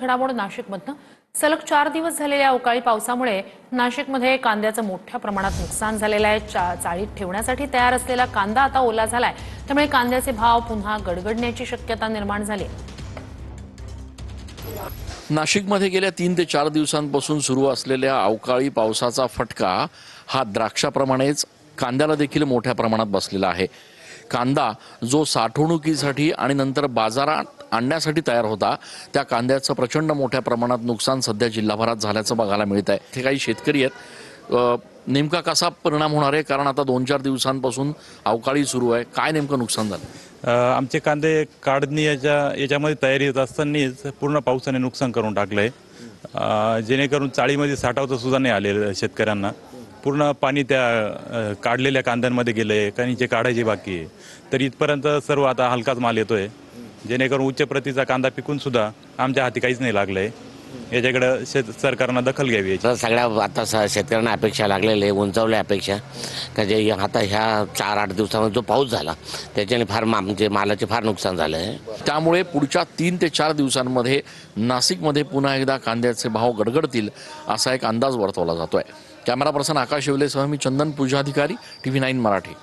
घडामोड नाशिकमधनं सलग 4 दिवस झालेल्या अवकाळी पावसामुळे नाशिकमध्ये कांद्याचं मोठ्या प्रमाणात नुकसान झालेलं आहे। चाळीत ठेवण्यासाठी तयार असलेला कांदा आता ओला झालाय, त्यामुळे कांद्याचे भाव पुन्हा गडगडण्याची शक्यता निर्माण झाली आहे। नाशिकमध्ये गेल्या 3 ते 4 दिवसांपासून सुरू असलेल्या अवकाळी पावसाचा फटका हा द्राक्षाप्रमाणेच कांद्याला देखील मोठ्या प्रमाणात बसलेला आहे। कांदा जो साठवणुकीसाठी आणि नंतर बाजारात आणण्यासाठी तयार होता, त्या कांद्याचं प्रचंड मोठ्या प्रमाणात नुकसान सध्या जिल्हाभरात झाल्याचं बघायला मिळत आहे। ते काही शेतकरी आहेत, नेमका कसा परिणाम होणार आहे, कारण आता 2-4 दिवसांपासून अवकाळी सुरू आहे, काय नेमकं नुकसान झालं? आमचे कांदे काढणी याच्यामध्ये तयारी होत असतानाच पूर्ण पावसाने नुकसान करून टाकलंय, जेणेकरून चाळीमध्ये साठवता सुद्धा नाही आलेलं शेतकऱ्यांना। पूर्ण पाणी त्या काढलेल्या कांद्यांमध्ये गेलंय, काही जे काढायचे बाकी आहे, तर इथपर्यंत सर्व आता हलकाच माल येतोय, जेणेकरून उच्च प्रतीचा कांदा पिकून सुद्धा आमच्या हाती काहीच नाही लागलंय। याच्याकडे सरकारनं दखल घ्यावी। सगळ्या आता शेतकऱ्यांना अपेक्षा लागलेल्या उंचावल्या अपेक्षा का जे आता ह्या 4-8 दिवसामध्ये जो पाऊस झाला त्याच्याने फार म्हणजे मालाचे फार नुकसान झालं आहे। त्यामुळे पुढच्या 3 ते 4 दिवसांमध्ये नाशिकमध्ये पुन्हा एकदा कांद्याचे भाव गडगडतील असा एक अंदाज वर्तवला जातोय। कॅमेरा पर्सन आकाश येवलेसह मी चंदन पूजाधिकारी, TV9 मराठी।